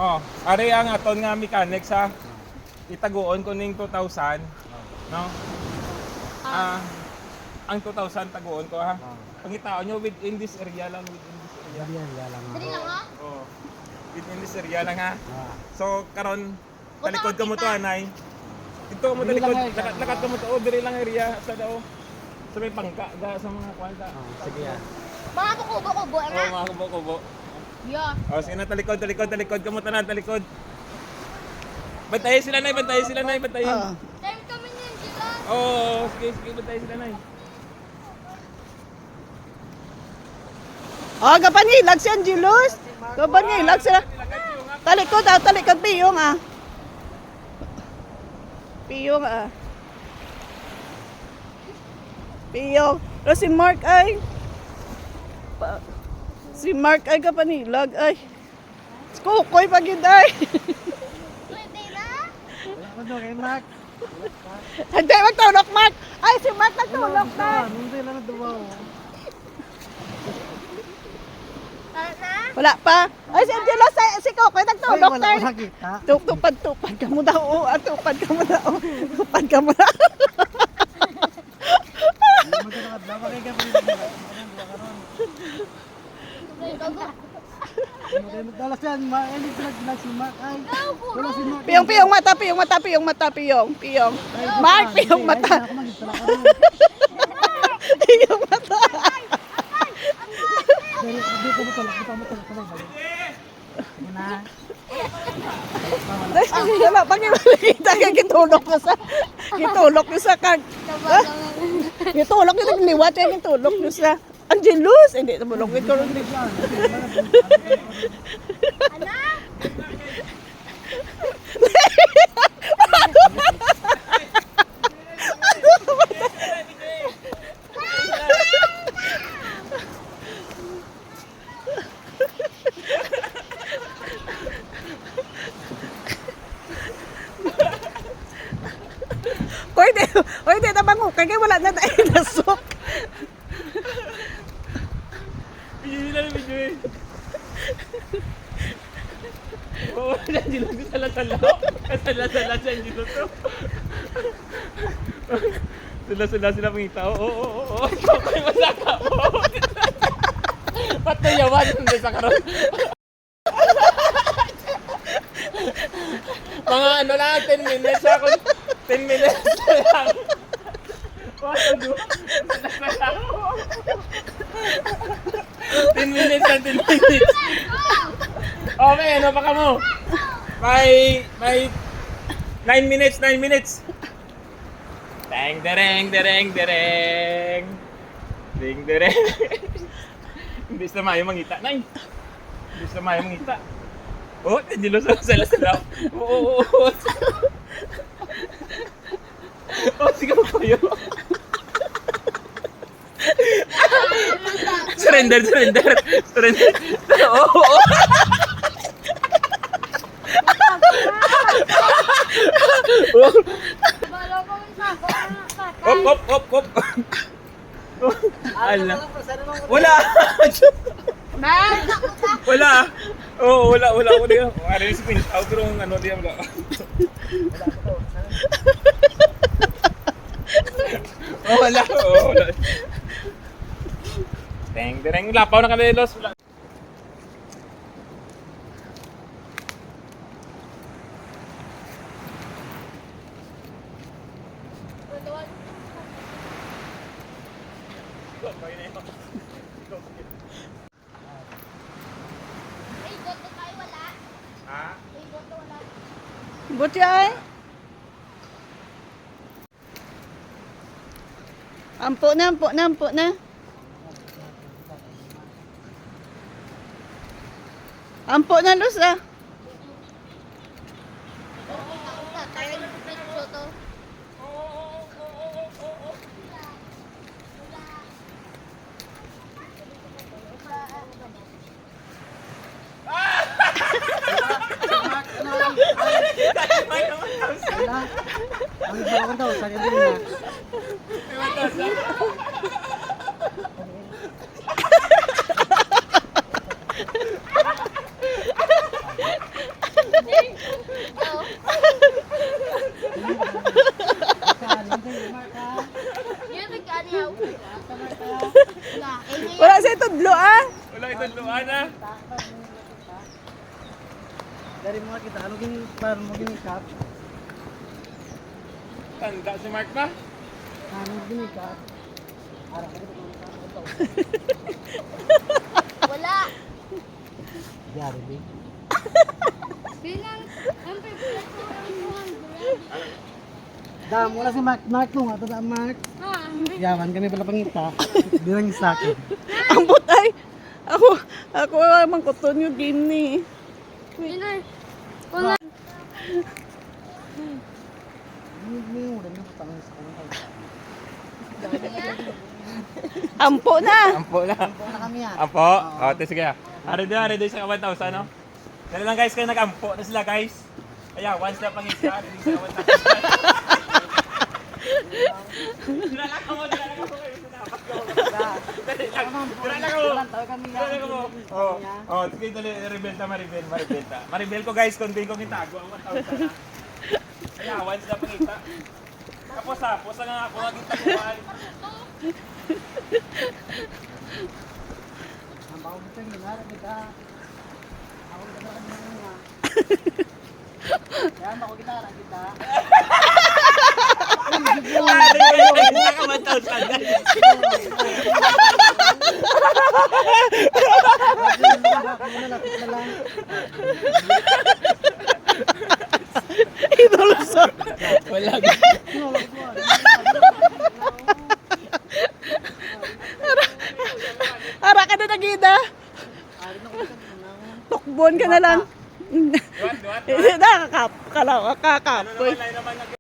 Oh, ari ang aton nga mechanics ha. Itaguon ko ning 2,000, no? Ang 2,000 taguon ko ha. Pangitaon nyo within this area lang, within this area. Dali lang ha? Oh. Within this area lang ha. So karon talikod ka mo to anay. Ito mo talikod, lakat ka mo to, diri lang area sa daw. Sa may pangka ga sa mga kwanta. Sige yan. Mga kubo-kubo Oh, nga. mga kubo-kubo. Yeah. Oh, sige na talikod ka mo tanan talikod. Bantayin sila nay, bantayin sila nay, bantayin. Time kami niyan sila. Oh, sige, bantayin sila nay. Oh, kapangilag si Angelos. Kapangilag sila. Talikod piyong ah. Piyong ah. Piyong. Pero si Mark ay. Si Mark ay kapanilag ay. Kukoy pagid ay. Pwede na? Ano kay Mark? Hindi magtulog Mark. Ay si Mark nagtulog na. Hindi lang dumaw. Na? Wala pa. Ay si Angelos si Kukoy nagtulog Wala na. ko nakita. Tupad ka mo daw. Tupad ka mo daw. Tupad ka mo daw. Magkakaroon daw kay gabi. Dalas yan, hindi sila si Mark ay. Wala si Mark. Piyong mata. Mark, piyong mata. Piyong mata. Hindi ko mo talak, kita mo talak. Muna. Wala pa kita kaya gitulok nyo sa kag. Gitulok nyo sa liwat kaya gitulok nyo sa Angelos. Hindi, tumulok ito. Anak? Oy, di na bango. Kaya wala na dahil nasok. Video na video eh. Oo, nandiyo lang sa lasala. Sala siya, hindi to. Sila pangita. Oo. Kokoy masaka po. Patayawan hindi sa karon. Mga ano lang, 10 minutes ako. 10 minutes lang. What to do? 10 minutes lang, 10 minutes. Okay, ano pa ka mo? May 9 minutes. Deng. Ding dereng. Hindi sa mayo mangita, nay. Hindi sa mayo mangita. Oh, Angelo sa sala. Oo. Oh, sige mo kayo. Surrender. Oo. Balo ko sa Hop. Ala. Wala. Wala. Oo, wala ko diyan. Ano yung spin out pero ano diyan wala. Wala. Deng. Lapaw na kami los. Wala. May goto tayo wala. Ha? May goto wala. Buti ay. Ampo na. Ampo na, Luz ah. Tayo yung picture to. Ang isa daw sa kanila. Dari mo kita, ano gini, para mo gini kap? Tanda si Mark ba? Ano gini kap? Ara ka dito. Wala. Yari di. Bilang, ang pipilat ko ang 200. Dam, wala si Mark. Mark nung ato sa Mark. Ah, Yaman kami pala pangita. Bilang isa akin. Ambot ay. Ako mangkuton yung gini. Bilang, wala. Hindi mo rin na patangin sa kanya. Ampo na. Ampo na. Ampo na kami yan. Ampo? O, sige. Ready sa 1,000, no? Dali lang guys, kayo nag-ampo na sila guys. Kaya, once na pangisa, ready sa 1,000. Dinalaka mo kayo. Tayo kami yan. Oh, sige, dali, rebelta, maribelta. Maribel ko guys, kung ko kitago ang 1,000 na. Kaya, once na pangita. Tapos posa nga ako naging taguan. Ang bawang dito yung ginara kita. Ako kita na kanya nga. Kaya ako kita na kita. Naka 1,000 guys. Lapit na lang. Inulusot. Wala. Ara ka na nagida. Tukbon ka na lang. Duwat. Nakakap. Kalaw, kakap. Ano naman, naman